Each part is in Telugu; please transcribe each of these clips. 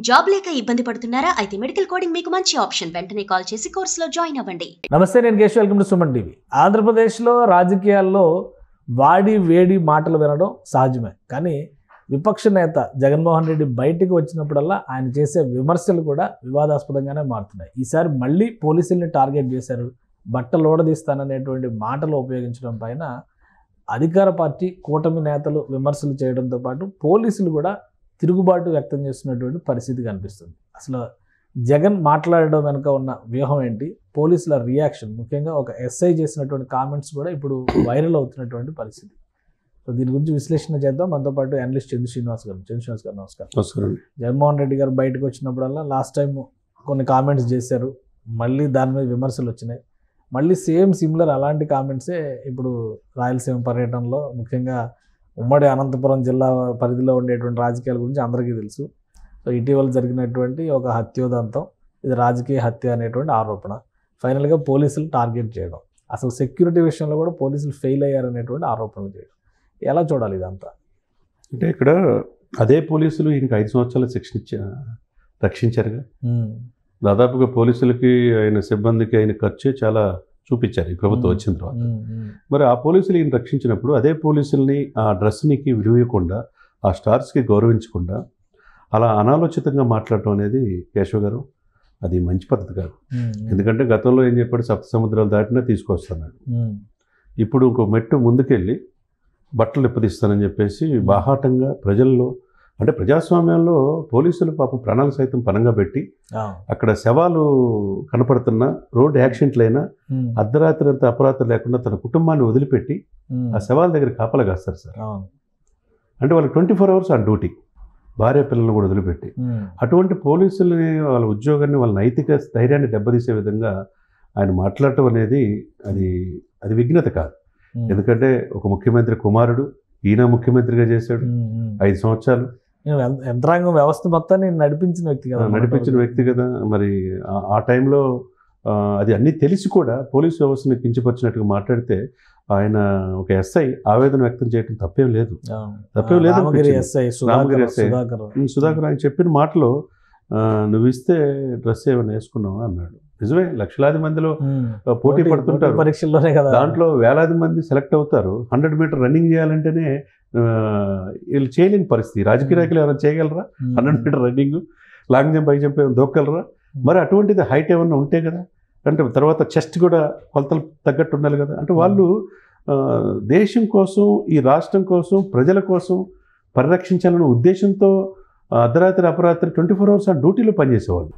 జాబ్ లేక ఇబ్బంది పడుతున్నారా? అయితే మెడికల్ కోడింగ్ మీకు మంచి ఆప్షన్. వెంటనే కాల్ చేసి కోర్సులో జాయిన్ అవ్వండి. నమస్తే, నేను Keshav. Welcome to Suman TV. ఆంధ్రప్రదేశ్లో రాజకీయాల్లో వాడి వేడి మాటలు వినడం సహజమే. కానీ విపక్ష నేత జగన్మోహన్ రెడ్డి బయటికి వచ్చినప్పుడల్లా ఆయన చేసే విమర్శలు కూడా వివాదాస్పదంగానే మారుతున్నాయి. ఈసారి మళ్ళీ పోలీసుల్ని టార్గెట్ చేశారు. బట్టలు ఓడదీస్తాననేటువంటి మాటలు ఉపయోగించడం పైన అధికార పార్టీ కూటమి నేతలు విమర్శలు చేయడంతో పాటు పోలీసులు కూడా తిరుగుబాటు వ్యక్తం చేస్తున్నటువంటి పరిస్థితి కనిపిస్తుంది. అసలు జగన్ మాట్లాడడం వెనుక ఉన్న వ్యూహం ఏంటి, పోలీసుల రియాక్షన్, ముఖ్యంగా ఒక ఎస్ఐ చేసినటువంటి కామెంట్స్ కూడా ఇప్పుడు వైరల్ అవుతున్నటువంటి పరిస్థితి. సో దీని గురించి విశ్లేషణ చేద్దాం. మనతో పాటు అనలిస్ట్ చంద్ర శ్రీనివాస్ గారు. నమస్కారం. జగన్మోహన్ రెడ్డి గారు బయటకు వచ్చినప్పుడల్లా లాస్ట్ టైం కొన్ని కామెంట్స్ చేశారు, మళ్ళీ దాని మీద విమర్శలు వచ్చినాయి. మళ్ళీ సిమిలర్ అలాంటి కామెంట్సే ఇప్పుడు రాయలసీమ పర్యటనలో, ముఖ్యంగా ఉమ్మడి అనంతపురం జిల్లా పరిధిలో ఉండేటువంటి రాజకీయాల గురించి అందరికీ తెలుసు. సో ఇటీవల జరిగినటువంటి ఒక హత్యోదంతం, ఇది రాజకీయ హత్య అనేటువంటి ఆరోపణ, ఫైనల్గా పోలీసులు టార్గెట్ చేయడం, అసలు సెక్యూరిటీ విషయంలో కూడా పోలీసులు ఫెయిల్ అయ్యారనేటువంటి ఆరోపణలు చేయడం, ఎలా చూడాలి ఇదంతా? అంటే ఇక్కడ అదే పోలీసులు ఈయనకి 5 సంవత్సరాల శిక్షణ రక్షించారుగా. దాదాపుగా పోలీసులకి ఆయన సిబ్బందికి ఆయన ఖర్చు చాలా చూపించారు ఈ ప్రభుత్వం వచ్చిన తర్వాత. మరి ఆ పోలీసులు ఈయన రక్షించినప్పుడు అదే పోలీసుల్ని ఆ డ్రెస్నికి విలువకుండా, ఆ స్టార్స్కి గౌరవించకుండా అలా అనాలోచితంగా మాట్లాడటం అనేది కేశవ్ గారు అది మంచి పద్ధతి కాదు. ఎందుకంటే గతంలో ఏం చెప్పాడు, సప్త సముద్రాలు దాటినా తీసుకొస్తున్నాడు. ఇప్పుడు ఇంకో మెట్టు ముందుకెళ్ళి బట్టలు ఇప్పదీస్తానని చెప్పేసి బాహాటంగా ప్రజల్లో, అంటే ప్రజాస్వామ్యంలో పోలీసులు పాపం ప్రాణాలు సైతం పనంగా పెట్టి అక్కడ శవాలు కనపడుతున్న రోడ్డు యాక్సిడెంట్లైనా అర్ధరాత్రి అంతా అపరాత్రి లేకుండా తన కుటుంబాన్ని వదిలిపెట్టి ఆ శవాల దగ్గర కాపలా కాస్తారు సార్. అంటే వాళ్ళకి 24 hours ఆన్ డ్యూటీ, భార్య పిల్లలను కూడా వదిలిపెట్టి. అటువంటి పోలీసులని, వాళ్ళ ఉద్యోగాన్ని, వాళ్ళ నైతిక ధైర్యాన్ని దెబ్బతీసే విధంగా ఆయన మాట్లాడటం అనేది అది విఘ్నత కాదు. ఎందుకంటే ఒక ముఖ్యమంత్రి కుమారుడు, ఈయన ముఖ్యమంత్రిగా చేశాడు 5 సంవత్సరాలు. యంత్రాంగం వ్యవస్థ మొత్తాన్ని నడిపించిన వ్యక్తి కదా. మరి ఆ టైంలో అది అన్నీ తెలిసి కూడా పోలీసు వ్యవస్థను కించపరిచినట్టుగా మాట్లాడితే ఆయన ఒక ఎస్ఐ ఆవేదన వ్యక్తం చేయడం తప్పేం లేదు. రామగిరి ఎస్ఐ సుధాకర్ ఆయన చెప్పిన మాటలో, నువ్వు ఇస్తే డ్రెస్ ఏమైనా వేసుకున్నావా అన్నాడు. నిజమే, లక్షలాది మందిలో పోటీ పడుతుంటారు పరీక్షల్లోనే కదా, దాంట్లో వేలాది మంది సెలెక్ట్ అవుతారు. 100 మీటర్ రన్నింగ్ చేయాలంటేనే వీళ్ళు చేయలేని పరిస్థితి. రాజకీయ నాయకులు ఎవరైనా చేయగలరా? 100 metre running, long jump, high jump ఏమైనా దొక్కగలరా? మరి అటువంటిది హైట్ ఏమన్నా ఉంటే కదా, అంటే తర్వాత చెస్ట్ కూడా కొలతలు తగ్గట్టు ఉండాలి కదా. అంటే వాళ్ళు దేశం కోసం, ఈ రాష్ట్రం కోసం, ప్రజల కోసం పరిరక్షించాలనే ఉద్దేశంతో అర్ధరాత్రి అపరాత్రి 24 hours ఆ డ్యూటీలో పనిచేసేవాళ్ళు.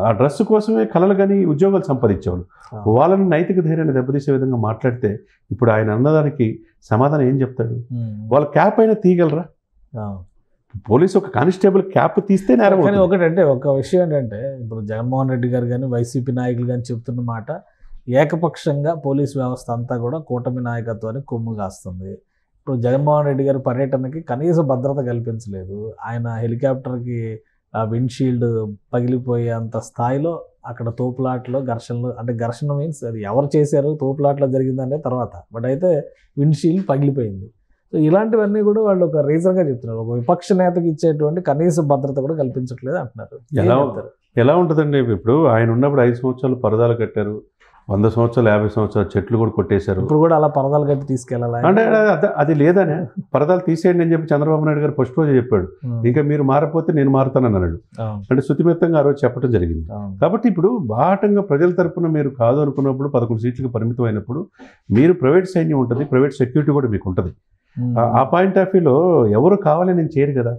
ఆ డ్రెస్ కోసమే కలలు కానీ ఉద్యోగాలు సంపాదించేవాళ్ళు. వాళ్ళని నైతిక ధైర్యాన్ని దెబ్బతీసే విధంగా మాట్లాడితే ఇప్పుడు ఆయన అన్నదానికి సమాధానం ఏం చెప్తాడు? వాళ్ళ క్యాప్ అయినా తీయగలరా? పోలీసు ఒక కానిస్టేబుల్ క్యాప్ తీస్తే నేరం. కానీ ఒకటంటే, ఒక విషయం ఏంటంటే, ఇప్పుడు జగన్మోహన్ రెడ్డి గారు కానీ వైసీపీ నాయకులు కానీ చెప్తున్న మాట, ఏకపక్షంగా పోలీస్ వ్యవస్థ అంతా కూడా కూటమి నాయకత్వానికి కొమ్ము కాస్తుంది. ఇప్పుడు జగన్మోహన్ రెడ్డి గారి పర్యటనకి కనీస భద్రత కల్పించలేదు. ఆయన హెలికాప్టర్కి విండ్షీల్డ్ పగిలిపోయేంత స్థాయిలో అక్కడ తోపులాట్లో ఘర్షణలు, అంటే ఘర్షణ మీన్స్ అది ఎవరు చేశారు, తోపులాట్లో జరిగిందంటే తర్వాత, బట్ అయితే విండ్షీల్డ్ పగిలిపోయింది. సో ఇలాంటివన్నీ కూడా వాళ్ళు ఒక రీజన్గా చెప్తున్నారు. ఒక విపక్ష నేతకి ఇచ్చేటువంటి కనీస భద్రత కూడా కల్పించట్లేదు అంటున్నారు. ఎలా ఉంటుందండి? ఇప్పుడు ఆయన ఉన్నప్పుడు 5 సంవత్సరాలు పరదాలు కట్టారు, 100 సంవత్సరాలు 50 సంవత్సరాలు చెట్లు కూడా కొట్టేశారు. ఇప్పుడు కూడా అలా పరదాలు కట్టి తీసుకెళ్ళాలి అంటే అది లేదనే, పరదాలు తీసేయండి అని చెప్పి చంద్రబాబు నాయుడు గారు ఫస్ట్ రోజు చెప్పాడు. ఇంకా మీరు మారపోతే నేను మారుతానని అన్నాడు. అంటే శుతిమెత్తంగా ఆ రోజు చెప్పడం జరిగింది. కాబట్టి ఇప్పుడు బాహటంగా ప్రజల తరపున మీరు కాదు అనుకున్నప్పుడు, 11 సీట్లకు పరిమితం అయినప్పుడు, మీరు ప్రైవేట్ సైన్యం ఉంటుంది, ప్రైవేట్ సెక్యూరిటీ కూడా మీకు ఉంటుంది. ఆ పాయింట్ ఆఫ్ వ్యూలో ఎవరు కావాలని నేను చేయరు కదా.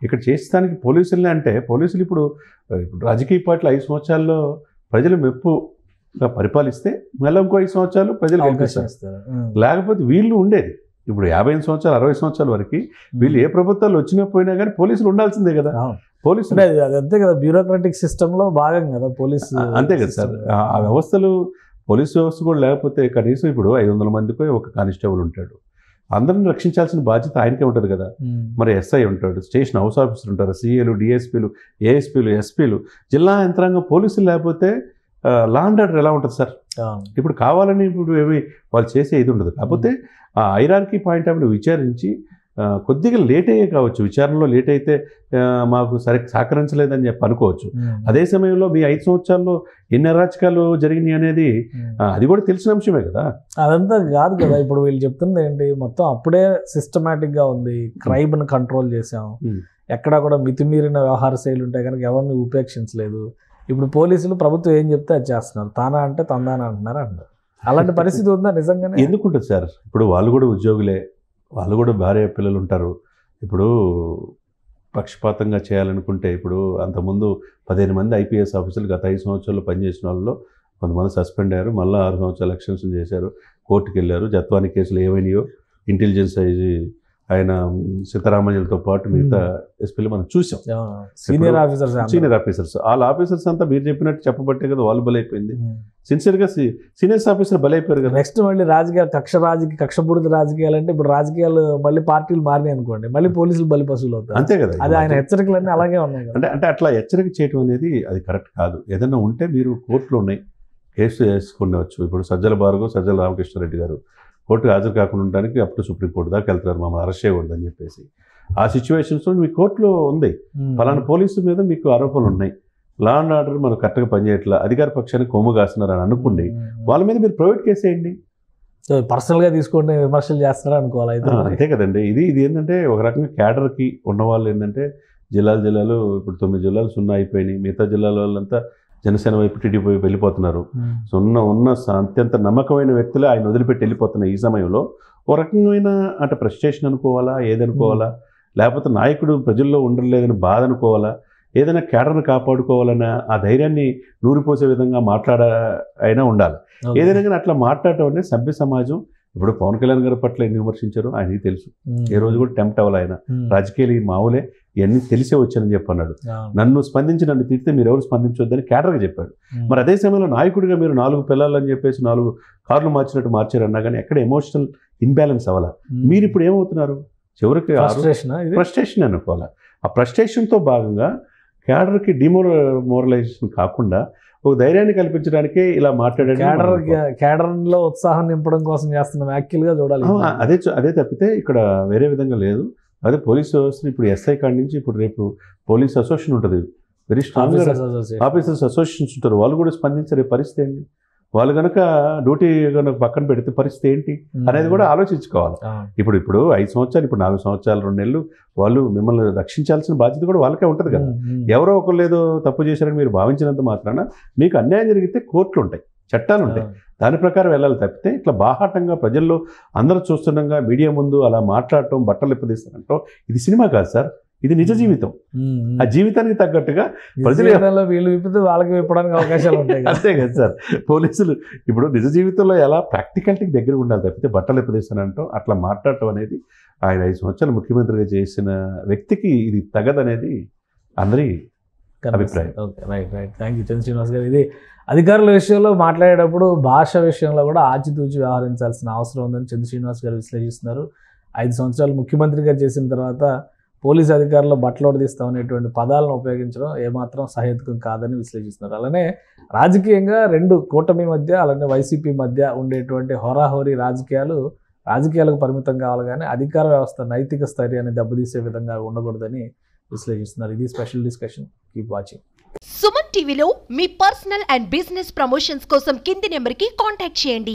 ఇక్కడ చేస్తానికి పోలీసులనే, అంటే పోలీసులు ఇప్పుడు రాజకీయ పార్టీలు 5 సంవత్సరాల్లో ప్రజలు మెప్పుగా పరిపాలిస్తే మళ్ళీ ఇంకో 5 సంవత్సరాలు ప్రజలు గెలిపిస్తారు. లేకపోతే వీళ్ళు ఉండేది ఇప్పుడు 55 సంవత్సరాలు 60 సంవత్సరాల వరకు వీళ్ళు ఏ ప్రభుత్వాలు వచ్చినా పోయినా కానీ పోలీసులు ఉండాల్సిందే కదా. పోలీసులు అంతే కదా, బ్యూరోక్రాటిక్ సిస్టంలో భాగం కదా పోలీసు. అంతే కదా సార్. ఆ వ్యవస్థలు, పోలీసు వ్యవస్థ కూడా లేకపోతే కనీసం ఇప్పుడు 500 మందిపై ఒక కానిస్టేబుల్ ఉంటాడు. అందరిని రక్షించాల్సిన బాధ్యత ఆయనకే ఉంటుంది కదా. మరి ఎస్ఐ ఉంటాడు, స్టేషన్ హౌస్ ఆఫీసర్ ఉంటారు, సిఏలు, డిఎస్పీలు, ఏఎస్పీలు, ఎస్పీలు, జిల్లా యంత్రాంగం, పోలీసులు లేకపోతే లా అండ్ ఆర్డర్ ఎలా ఉంటుంది సార్? ఇప్పుడు కావాలని ఇప్పుడు ఏమి వాళ్ళు చేసే ఇది ఉండదు. కాకపోతే ఆ హైరార్కీ పాయింట్ ఆఫ్ వ్యూ విచారించి కొద్దిగా లేట్ అయ్యే కావచ్చు, విచారణలో లేట్ అయితే మాకు సహకరించలేదని చెప్పి అనుకోవచ్చు. అదే సమయంలో మీ 5 సంవత్సరాల్లో ఎన్ని అరాచకాలు జరిగినాయి అనేది అది కూడా తెలిసిన అంశమే కదా. అదంతా కాదు కదా, ఇప్పుడు వీళ్ళు చెప్తుంది ఏంటి, మొత్తం అప్పుడే సిస్టమేటిక్గా ఉంది, క్రైమ్ని కంట్రోల్ చేసాం, ఎక్కడా కూడా మితిమీరిన వ్యవహార శైలి ఉంటే కనుక ఎవరిని ఉపేక్షించలేదు. ఇప్పుడు పోలీసులు ప్రభుత్వం ఏం చెప్తే అది చేస్తున్నారు, తానా అంటే తందానా అంటున్నారు. అలాంటి పరిస్థితి ఉందా నిజంగానే? ఎందుకుంటుంది సార్, ఇప్పుడు వాళ్ళు కూడా ఉద్యోగులే, వాళ్ళు కూడా భార్య పిల్లలు ఉంటారు. ఇప్పుడు పక్షపాతంగా చేయాలనుకుంటే ఇప్పుడు అంతకుముందు 15 మంది ఐపీఎస్ ఆఫీసర్లు గత 5 సంవత్సరాలు పనిచేసిన వాళ్ళలో కొంతమంది సస్పెండ్ అయ్యారు, మళ్ళీ 6 సంవత్సరాలు ఎలక్షన్స్ చేశారు, కోర్టుకు వెళ్ళారు. జత్వాని కేసులు ఏమైనాయో ఇంటెలిజెన్స్ ఆయన సీతారామయ్యలతో పాటు మిగతా ఎస్పీలు మనం చూసాం. సీనియర్ ఆఫీసర్స్ వాళ్ళ ఆఫీసర్స్ అంతా మీరు చెప్పినట్టు చెప్పబట్టే కదా వాళ్ళు బలైపోయింది. సిన్సియర్గా సీనియర్స్ ఆఫీసర్ బలైపోయారు కదా. నెక్స్ట్ మళ్ళీ రాజకీయాలు కక్షపూరిత రాజకీయాలు అంటే ఇప్పుడు రాజకీయాలు మళ్ళీ పార్టీలు మారినాయి అనుకోండి, మళ్ళీ పోలీసులు బలి పశువులు అవుతారు. అంతే కదా, అది ఆయన హెచ్చరికలన్నీ అలాగే ఉన్నాయి కదా. అంటే అట్లా హెచ్చరిక చేయడం అనేది అది కరెక్ట్ కాదు. ఏదైనా ఉంటే మీరు కోర్టులో ఉన్నాయి కేసు వేసుకునేవచ్చు. ఇప్పుడు సజ్జల రామకృష్ణారెడ్డి గారు కోర్టుకు హాజరు కాకుండా ఉండడానికి అప్పుడు సుప్రీంకోర్టు దాకా వెళ్తారు, మమ్మల్ని అరెస్ట్ చేయకూడదు అని చెప్పేసి. ఆ సిచ్యువేషన్స్లో మీ కోర్టులో ఉంది, ఫలానా పోలీసు మీద మీకు ఆరోపణలు ఉన్నాయి, లా అండ్ ఆర్డర్ మనం కరెక్ట్గా పనిచేయట్లా, అధికార పక్షానికి కొమ్ము కాస్తున్నారు అని అనుకోండి, వాళ్ళ మీద మీరు ప్రైవేట్ కేసు వేయండి. పర్సనల్గా తీసుకుంటే విమర్శలు చేస్తున్నారా అనుకోవాలి. అంతే కదండి. ఇది ఏంటంటే ఒక రకంగా క్యాడర్కి ఉన్నవాళ్ళు ఏంటంటే జిల్లాలు ఇప్పుడు 9 జిల్లాలు 0 అయిపోయినాయి, మిగతా జిల్లాల వాళ్ళంతా జనసేన వైపు టీడీపీ వైపు వెళ్ళిపోతున్నారు. సో ఉన్న అత్యంత నమ్మకమైన వ్యక్తులే ఆయన వదిలిపెట్టి వెళ్ళిపోతున్న ఈ సమయంలో ఒక రకమైన అంటే ఫ్రస్ట్రేషన్ అనుకోవాలా, ఏదనుకోవాలా, లేకపోతే నాయకుడు ప్రజల్లో ఉండలేదని బాధ అనుకోవాలా, ఏదైనా క్యాడర్ను కాపాడుకోవాలన్న ఆ ధైర్యాన్ని నూరిపోసే విధంగా అయినా ఉండాలి. ఏదైనా కానీ అట్లా మాట్లాడటం అంటే సభ్య సమాజం. ఇప్పుడు పవన్ కళ్యాణ్ గారి పట్ల ఎన్ని విమర్శించారో ఆయనకి తెలుసు, ఏ రోజు కూడా టెంప్ట్ అవ్వాలి. ఆయన రాజకీయాలు మామూలే, ఇవన్నీ తెలిసే వచ్చానని చెప్పన్నాడు. నన్ను తిడితే మీరు ఎవరు స్పందించొద్దని క్యాడర్గా చెప్పాడు. మరి అదే సమయంలో నాయకుడిగా మీరు 4 పిల్లలని చెప్పేసి 4 కార్లు మార్చినట్టు మార్చారన్నా కానీ ఎక్కడ ఎమోషనల్ ఇన్బ్యాలెన్స్ అవ్వాలా. మీరు ఇప్పుడు ఏమవుతున్నారు, చివరికి ఫ్రస్ట్రేషన్ అనుకోవాలా. ఆ ఫ్రస్ట్రేషన్తో భాగంగా క్యాడర్కి డిమోరలైజేషన్ కాకుండా ఒక ధైర్యాన్ని కల్పించడానికే ఇలా మాట్లాడాడు. క్యాడర్లో ఉత్సాహం నింపడం కోసం చేస్తున్న వ్యాఖ్యలుగా చూడాలి. అదే తప్పితే ఇక్కడ వేరే విధంగా లేదు. అదే పోలీస్ వ్యవస్థ ఇప్పుడు ఎస్ఐ కాడి నుంచి ఇప్పుడు రేపు పోలీస్ అసోసియేషన్ ఉంటుంది, వెరీ స్ట్రాంగ్ ఆఫీసర్స్ అసోసియేషన్స్ ఉంటారు, వాళ్ళు కూడా స్పందించే పరిస్థితి ఏంటి, వాళ్ళు కనుక డ్యూటీ కనుక పక్కన పెడితే పరిస్థితి ఏంటి అనేది కూడా ఆలోచించుకోవాలి. ఇప్పుడు 5 సంవత్సరాలు, ఇప్పుడు 4 సంవత్సరాలు 2 నెలలు వాళ్ళు మిమ్మల్ని రక్షించాల్సిన బాధ్యత కూడా వాళ్ళకే ఉంటుంది కదా. ఎవరో ఒకరు ఏదో తప్పు చేశారని మీరు భావించినంత మాత్రాన మీకు అన్యాయం జరిగితే కోర్టులు ఉంటాయి, చట్టాలు ఉంటాయి, దాని ప్రకారం వెళ్ళాలి తప్పితే ఇట్లా బాహాటంగా ప్రజల్లో అందరూ చూస్తుండగా మీడియా ముందు అలా మాట్లాడటం, బట్టలు ఇప్పదీస్తారంటాం, ఇది సినిమా కాదు సార్, ఇది నిజ జీవితం. ఆ జీవితానికి తగ్గట్టుగా ప్రజలు వీళ్ళు విప్పితే వాళ్ళకి విప్పడానికి అవకాశాలు ఉంటాయి. అంతే కదా సార్, పోలీసులు ఇప్పుడు నిజ జీవితంలో ఎలా ప్రాక్టికాలిటీకి దగ్గర ఉండాలి తప్పితే బట్టలు ఇప్పదీస్తానంటాం అట్లా మాట్లాడటం అనేది ఆయన 5 సంవత్సరాలు ముఖ్యమంత్రిగా చేసిన వ్యక్తికి ఇది తగదనేది అందరి అభిప్రాయం. Okay, right. థ్యాంక్ యూ చంద్ర శ్రీనివాస్ గారు. ఇది అధికారుల విషయంలో మాట్లాడేటప్పుడు భాష విషయంలో కూడా ఆచితూచి వ్యవహరించాల్సిన అవసరం ఉందని చంద్ర శ్రీనివాస్ గారు విశ్లేషిస్తున్నారు. 5 సంవత్సరాలు ముఖ్యమంత్రిగా చేసిన తర్వాత పోలీస్ అధికారులు బట్టలోడు తీస్తామనేటువంటి పదాలను ఉపయోగించడం ఏమాత్రం సహేతుకం కాదని విశ్లేషిస్తున్నారు. అలానే రాజకీయంగా 2 కూటమి మధ్య అలానే వైసీపీ మధ్య ఉండేటువంటి హోరాహోరీ రాజకీయాలకు పరిమితం కావాలి, కానీ అధికార వ్యవస్థ నైతిక స్థైర్యాన్ని దెబ్బతీసే విధంగా ఉండకూడదని విశ్లేషిస్తున్నారు. ఇది special discussion. Keep watching. Suman టీవీలో మీ పర్సనల్ అండ్ బిజినెస్ ప్రమోషన్స్ కోసం కింది నెంబర్కి కాంటాక్ట్ చేయండి.